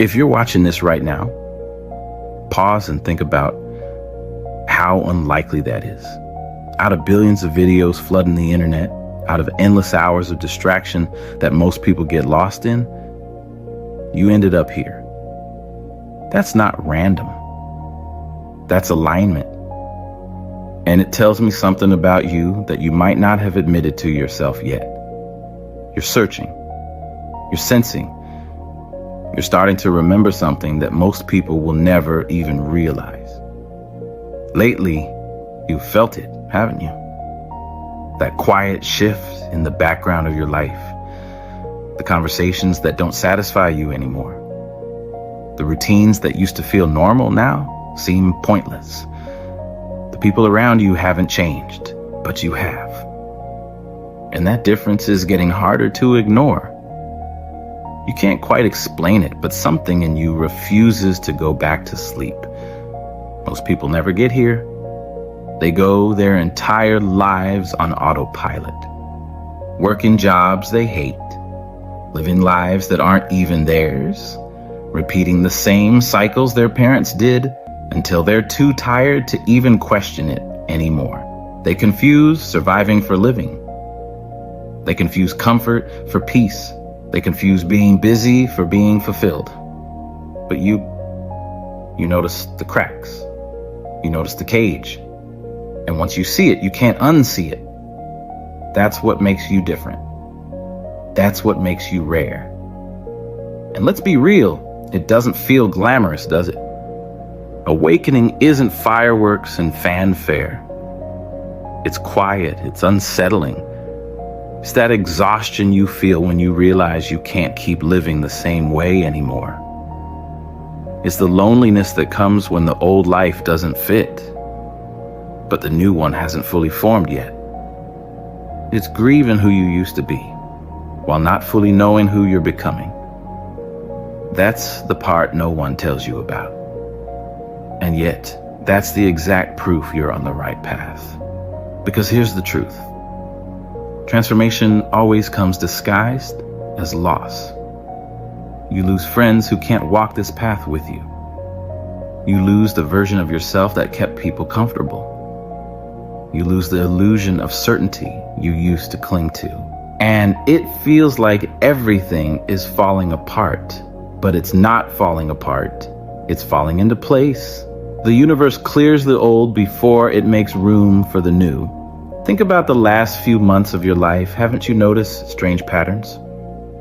If you're watching this right now, pause and think about how unlikely that is. Out of billions of videos flooding the internet, out of endless hours of distraction that most people get lost in, you ended up here. That's not random. That's alignment. And it tells me something about you that you might not have admitted to yourself yet. You're searching. You're sensing. You're starting to remember something that most people will never even realize. Lately, you've felt it, haven't you? That quiet shift in the background of your life. The conversations that don't satisfy you anymore. The routines that used to feel normal now seem pointless. The people around you haven't changed, but you have. And that difference is getting harder to ignore. You can't quite explain it, but something in you refuses to go back to sleep. Most people never get here. They go their entire lives on autopilot, working jobs they hate, living lives that aren't even theirs, repeating the same cycles their parents did until they're too tired to even question it anymore. They confuse surviving for living. They confuse comfort for peace. They confuse being busy for being fulfilled. But you notice the cracks. You notice the cage. And once you see it, you can't unsee it. That's what makes you different. That's what makes you rare. And let's be real, it doesn't feel glamorous, does it? Awakening isn't fireworks and fanfare. It's quiet, it's unsettling. It's that exhaustion you feel when you realize you can't keep living the same way anymore. It's the loneliness that comes when the old life doesn't fit, but the new one hasn't fully formed yet. It's grieving who you used to be, while not fully knowing who you're becoming. That's the part no one tells you about. And yet, that's the exact proof you're on the right path. Because here's the truth. Transformation always comes disguised as loss. You lose friends who can't walk this path with you. You lose the version of yourself that kept people comfortable. You lose the illusion of certainty you used to cling to. And it feels like everything is falling apart, but it's not falling apart. It's falling into place. The universe clears the old before it makes room for the new. Think about the last few months of your life. Haven't you noticed strange patterns?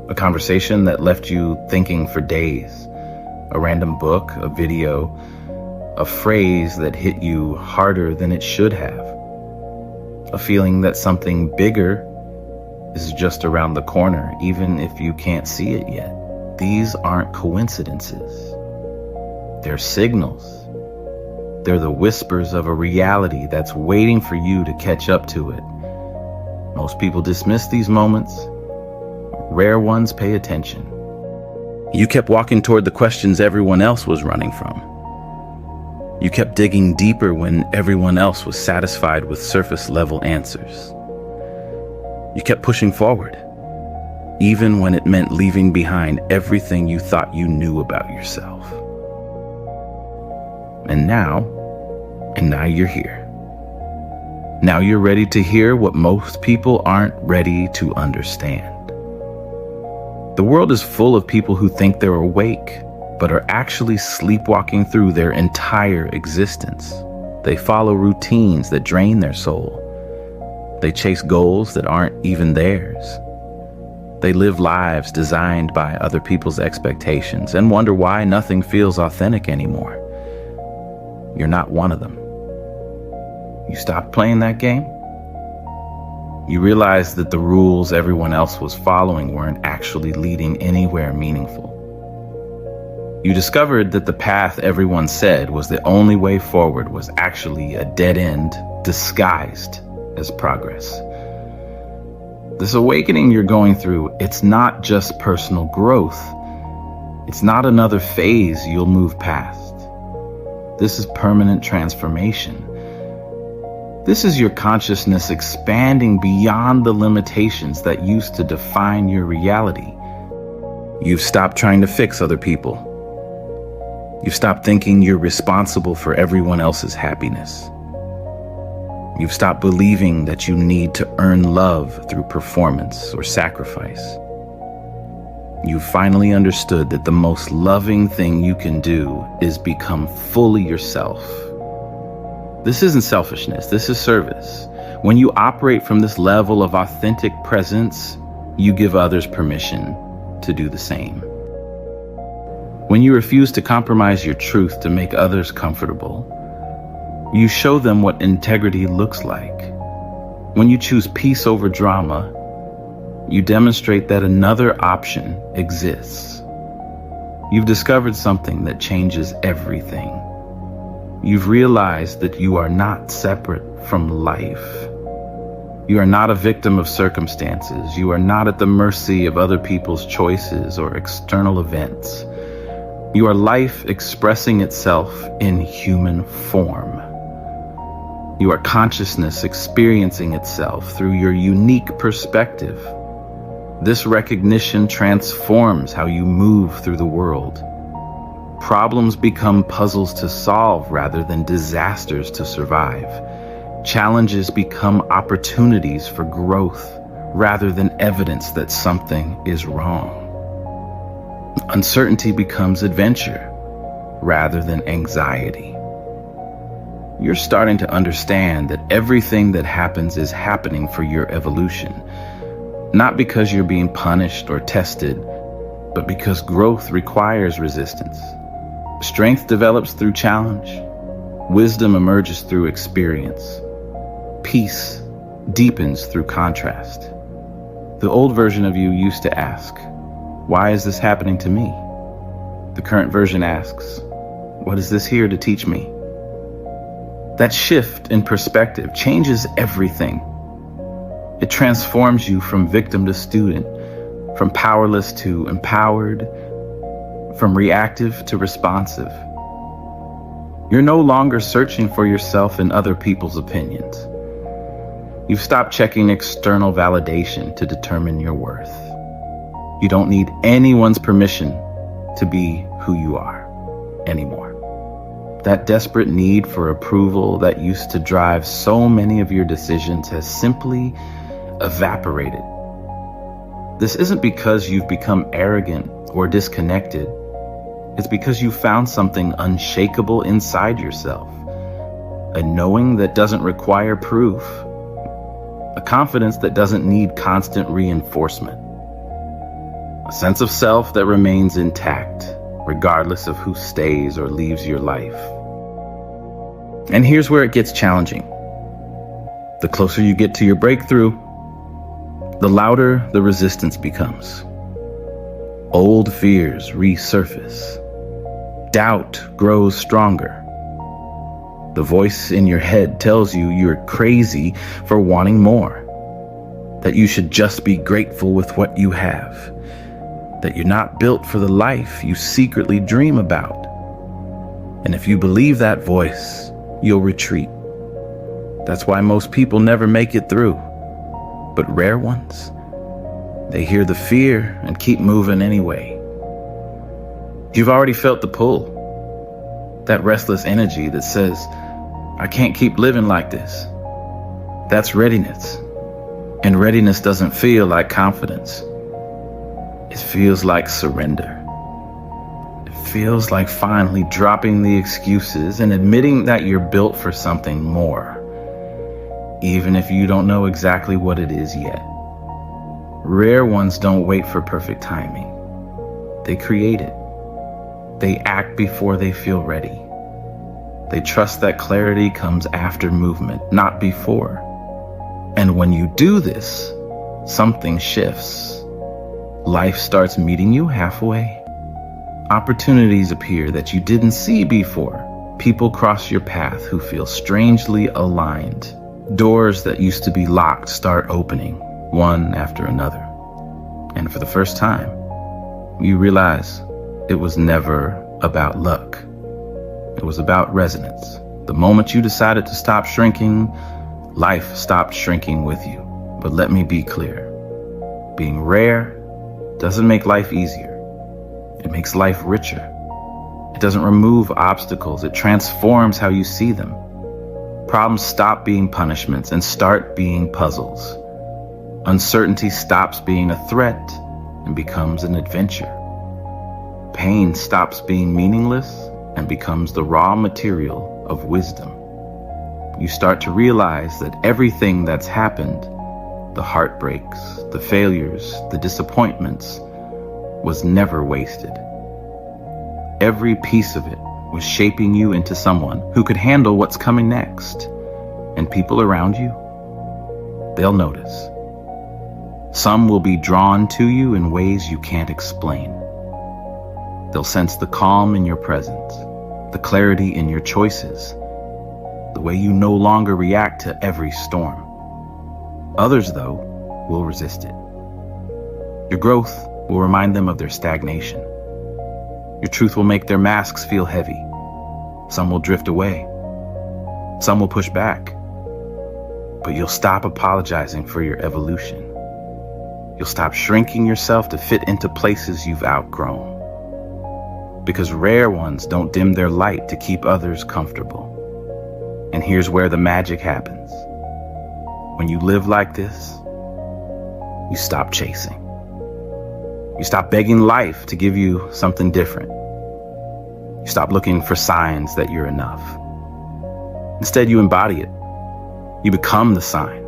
A conversation that left you thinking for days. A random book, a video, a phrase that hit you harder than it should have. A feeling that something bigger is just around the corner, even if you can't see it yet. These aren't coincidences. They're signals. They're the whispers of a reality that's waiting for you to catch up to it. Most people dismiss these moments. Rare ones pay attention. You kept walking toward the questions everyone else was running from. You kept digging deeper when everyone else was satisfied with surface-level answers. You kept pushing forward, even when it meant leaving behind everything you thought you knew about yourself. And now you're here. Now you're ready to hear what most people aren't ready to understand. The world is full of people who think they're awake, but are actually sleepwalking through their entire existence. They follow routines that drain their soul. They chase goals that aren't even theirs. They live lives designed by other people's expectations and wonder why nothing feels authentic anymore. You're not one of them. You stopped playing that game. You realized that the rules everyone else was following weren't actually leading anywhere meaningful. You discovered that the path everyone said was the only way forward was actually a dead end disguised as progress. This awakening you're going through, it's not just personal growth. It's not another phase you'll move past. This is permanent transformation. This is your consciousness expanding beyond the limitations that used to define your reality. You've stopped trying to fix other people. You've stopped thinking you're responsible for everyone else's happiness. You've stopped believing that you need to earn love through performance or sacrifice. You've finally understood that the most loving thing you can do is become fully yourself. This isn't selfishness, this is service. When you operate from this level of authentic presence, you give others permission to do the same. When you refuse to compromise your truth to make others comfortable, you show them what integrity looks like. When you choose peace over drama, you demonstrate that another option exists. You've discovered something that changes everything. You've realized that you are not separate from life. You are not a victim of circumstances. You are not at the mercy of other people's choices or external events. You are life expressing itself in human form. You are consciousness experiencing itself through your unique perspective. This recognition transforms how you move through the world. Problems become puzzles to solve rather than disasters to survive. Challenges become opportunities for growth rather than evidence that something is wrong. Uncertainty becomes adventure rather than anxiety. You're starting to understand that everything that happens is happening for your evolution, not because you're being punished or tested, but because growth requires resistance. Strength develops through challenge. Wisdom emerges through experience. Peace deepens through contrast. The old version of you used to ask, "Why is this happening to me?" The current version asks, "What is this here to teach me?" That shift in perspective changes everything. It transforms you from victim to student, from powerless to empowered, from reactive to responsive. You're no longer searching for yourself in other people's opinions. You've stopped checking external validation to determine your worth. You don't need anyone's permission to be who you are anymore. That desperate need for approval that used to drive so many of your decisions has simply evaporated. This isn't because you've become arrogant or disconnected. It's because you found something unshakable inside yourself. A knowing that doesn't require proof. A confidence that doesn't need constant reinforcement. A sense of self that remains intact, regardless of who stays or leaves your life. And here's where it gets challenging. The closer you get to your breakthrough, the louder the resistance becomes. Old fears resurface. Doubt grows stronger. The voice in your head tells you you're crazy for wanting more, that you should just be grateful with what you have, that you're not built for the life you secretly dream about. And if you believe that voice, you'll retreat. That's why most people never make it through. But rare ones, they hear the fear and keep moving anyway. You've already felt the pull, that restless energy that says, "I can't keep living like this." That's readiness. And readiness doesn't feel like confidence. It feels like surrender. It feels like finally dropping the excuses and admitting that you're built for something more, even if you don't know exactly what it is yet. Rare ones don't wait for perfect timing. They create it. They act before they feel ready. They trust that clarity comes after movement, not before. And when you do this, something shifts. Life starts meeting you halfway. Opportunities appear that you didn't see before. People cross your path who feel strangely aligned. Doors that used to be locked start opening, one after another. And for the first time, you realize it was never about luck. It was about resonance. The moment you decided to stop shrinking, life stopped shrinking with you. But let me be clear. Being rare doesn't make life easier. It makes life richer. It doesn't remove obstacles, it transforms how you see them. Problems stop being punishments and start being puzzles. Uncertainty stops being a threat and becomes an adventure. Pain stops being meaningless and becomes the raw material of wisdom. You start to realize that everything that's happened, the heartbreaks, the failures, the disappointments, was never wasted. Every piece of it was shaping you into someone who could handle what's coming next. And people around you, they'll notice. Some will be drawn to you in ways you can't explain. They'll sense the calm in your presence, the clarity in your choices, the way you no longer react to every storm. Others, though, will resist it. Your growth will remind them of their stagnation. Your truth will make their masks feel heavy. Some will drift away. Some will push back. But you'll stop apologizing for your evolution. You'll stop shrinking yourself to fit into places you've outgrown. Because rare ones don't dim their light to keep others comfortable. And here's where the magic happens. When you live like this, you stop chasing. You stop begging life to give you something different. You stop looking for signs that you're enough. Instead, you embody it. You become the sign.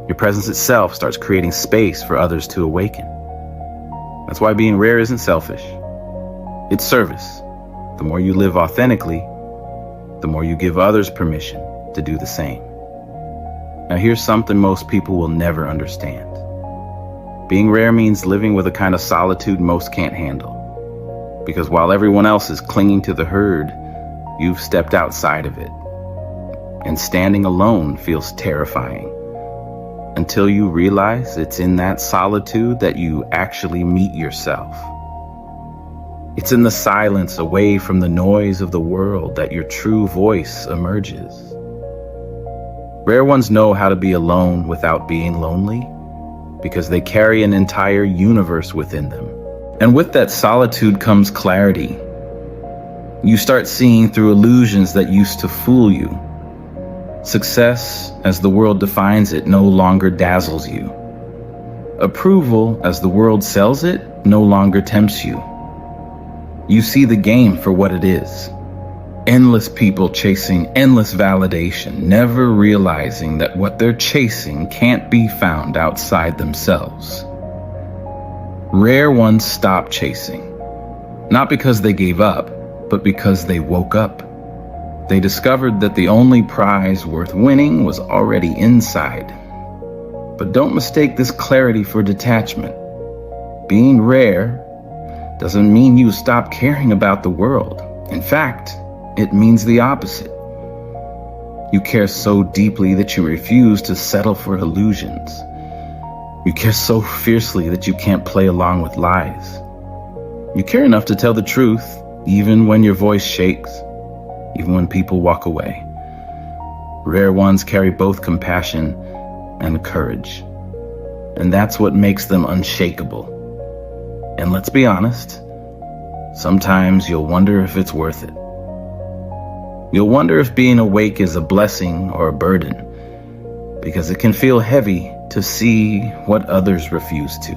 Your presence itself starts creating space for others to awaken. That's why being rare isn't selfish. It's service. The more you live authentically, the more you give others permission to do the same. Now here's something most people will never understand. Being rare means living with a kind of solitude most can't handle. Because while everyone else is clinging to the herd, you've stepped outside of it. And standing alone feels terrifying. Until you realize it's in that solitude that you actually meet yourself. It's in the silence away from the noise of the world that your true voice emerges. Rare ones know how to be alone without being lonely because they carry an entire universe within them. And with that solitude comes clarity. You start seeing through illusions that used to fool you. Success, as the world defines it, no longer dazzles you. Approval, as the world sells it, no longer tempts you. You see the game for what it is. Endless people chasing endless validation, never realizing that what they're chasing can't be found outside themselves. Rare ones stop chasing, not because they gave up, but because they woke up. They discovered that the only prize worth winning was already inside. But don't mistake this clarity for detachment. Being rare doesn't mean you stop caring about the world. In fact, it means the opposite. You care so deeply that you refuse to settle for illusions. You care so fiercely that you can't play along with lies. You care enough to tell the truth, even when your voice shakes, even when people walk away. Rare ones carry both compassion and courage. And that's what makes them unshakable. And let's be honest, sometimes you'll wonder if it's worth it. You'll wonder if being awake is a blessing or a burden, because it can feel heavy to see what others refuse to.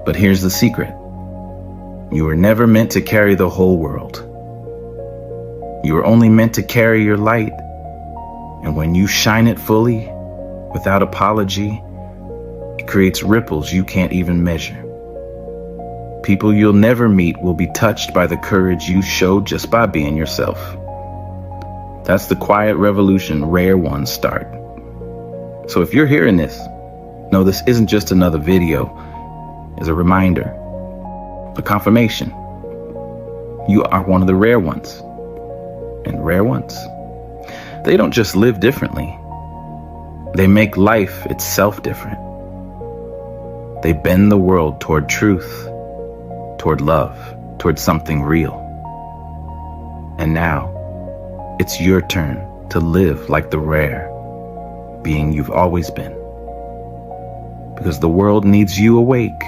But here's the secret. You were never meant to carry the whole world. You were only meant to carry your light. And when you shine it fully, without apology, it creates ripples you can't even measure. People you'll never meet will be touched by the courage you showed just by being yourself. That's the quiet revolution rare ones start. So if you're hearing this, know this isn't just another video. It's a reminder, a confirmation. You are one of the rare ones. And rare ones, they don't just live differently. They make life itself different. They bend the world toward truth, toward love, toward something real. And now, it's your turn to live like the rare being you've always been. Because the world needs you awake